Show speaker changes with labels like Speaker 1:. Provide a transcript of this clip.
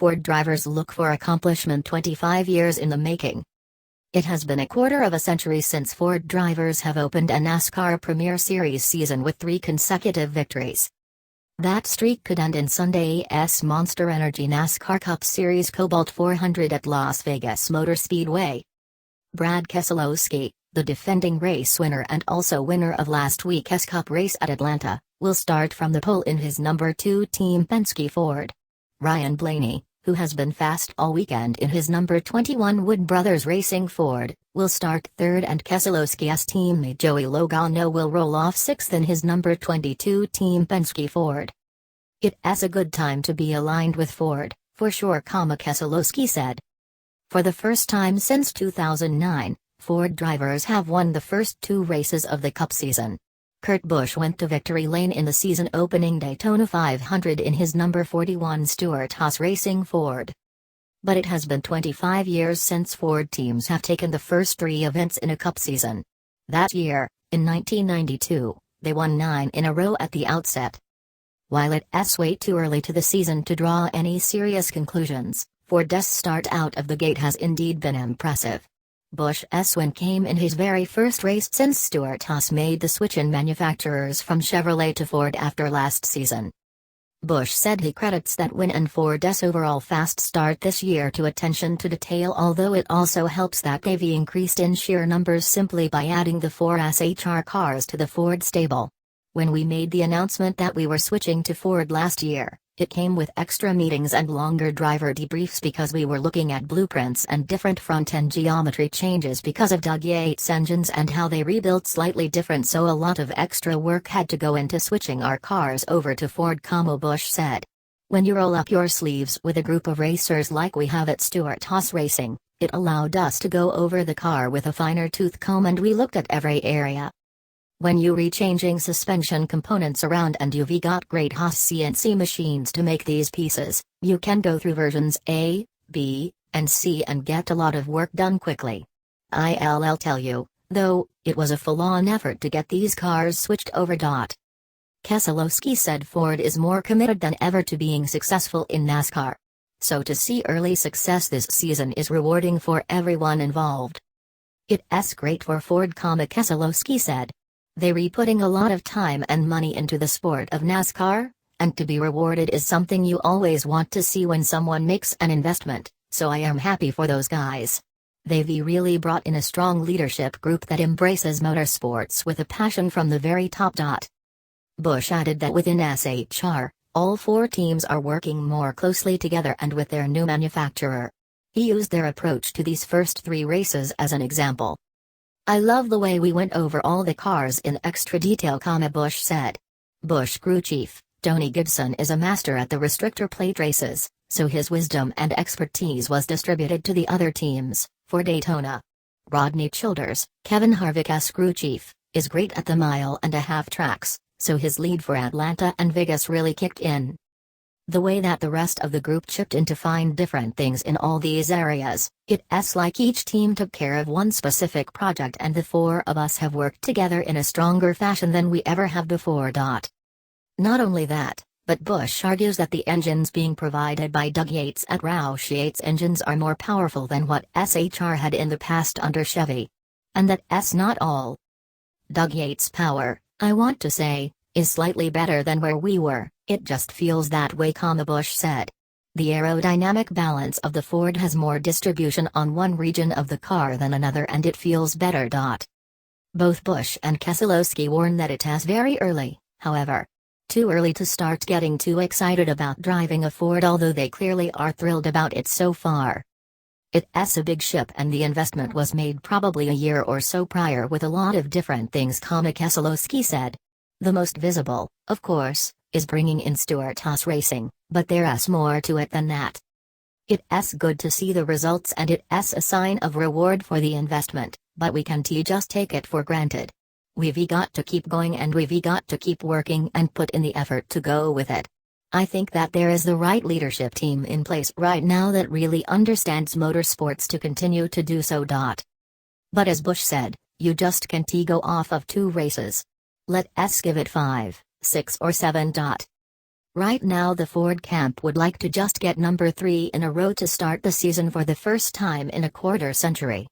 Speaker 1: Ford drivers look for accomplishment 25 years in the making. It has been a quarter of a century since Ford drivers have opened a NASCAR Premier Series season with 3 consecutive victories. That streak could end in Sunday's Monster Energy NASCAR Cup Series Kobalt 400 at Las Vegas Motor Speedway. Brad Keselowski, the defending race winner and also winner of last week's Cup race at Atlanta, will start from the pole in his number 2 Team Penske Ford. Ryan Blaney, who has been fast all weekend in his number 21 Wood Brothers Racing Ford, will start 3rd, and Keselowski's teammate Joey Logano will roll off 6th in his number 22 Team Penske Ford. It's a good time to be aligned with Ford, for sure, Keselowski said. For the first time since 2009, Ford drivers have won the first 2 races of the Cup season. Kurt Busch went to victory lane in the season-opening Daytona 500 in his number 41 Stewart-Haas Racing Ford. But it has been 25 years since Ford teams have taken the first 3 events in a Cup season. That year, in 1992, they won 9 in a row at the outset. While it's way too early to the season to draw any serious conclusions, Ford's start out of the gate has indeed been impressive. Busch's win came in his very first race since Stewart-Haas made the switch in manufacturers from Chevrolet to Ford after last season. Busch said he credits that win and Ford's overall fast start this year to attention to detail, although it also helps that they've increased in sheer numbers simply by adding the 4 SHR cars to the Ford stable. When we made the announcement that we were switching to Ford last year, it came with extra meetings and longer driver debriefs because we were looking at blueprints and different front-end geometry changes because of Doug Yates' engines and how they rebuilt slightly different, so a lot of extra work had to go into switching our cars over to Ford, Busch said. When you roll up your sleeves with a group of racers like we have at Stewart-Haas Racing, it allowed us to go over the car with a finer tooth comb and we looked at every area. When you rechanging suspension components around and you've got great Haas CNC machines to make these pieces, you can go through versions A, B, and C and get a lot of work done quickly. I'll tell you, though, it was a full-on effort to get these cars switched over. Keselowski said Ford is more committed than ever to being successful in NASCAR. So to see early success this season is rewarding for everyone involved. It's great for Ford, Keselowski said. They're putting a lot of time and money into the sport of NASCAR, and to be rewarded is something you always want to see when someone makes an investment, so I am happy for those guys. They've really brought in a strong leadership group that embraces motorsports with a passion from the very top. Busch added that within SHR, all 4 teams are working more closely together and with their new manufacturer. He used their approach to these first 3 races as an example. I love the way we went over all the cars in extra detail, Busch said. Busch crew chief, Tony Gibson, is a master at the restrictor plate races, so his wisdom and expertise was distributed to the other teams. For Daytona, Rodney Childers, Kevin Harvick's crew chief, is great at the mile-and-a-half tracks, so his lead for Atlanta and Vegas really kicked in. The way that the rest of the group chipped in to find different things in all these areas, it's like each team took care of one specific project and the 4 of us have worked together in a stronger fashion than we ever have before. Not only that, but Busch argues that the engines being provided by Doug Yates at Roush Yates Engines are more powerful than what SHR had in the past under Chevy. And that's not all. Doug Yates' power, I want to say, is slightly better than where we were. It just feels that way, Busch said. The aerodynamic balance of the Ford has more distribution on one region of the car than another and it feels better. Both Busch and Keselowski warn that it's very early, however. Too early to start getting too excited about driving a Ford, although they clearly are thrilled about it so far. It's a big ship and the investment was made probably a year or so prior with a lot of different things, Keselowski said. The most visible, of course, is bringing in Stewart-Haas Racing, but there's more to it than that. It's good to see the results and it's a sign of reward for the investment, but we can't just take it for granted. We've got to keep going and we've got to keep working and put in the effort to go with it. I think that there is the right leadership team in place right now that really understands motorsports to continue to do so. But as Busch said, you just can't go off of 2 races. Let's give it 5, 6 or 7. Right now the Ford camp would like to just get number 3 in a row to start the season for the first time in a quarter century.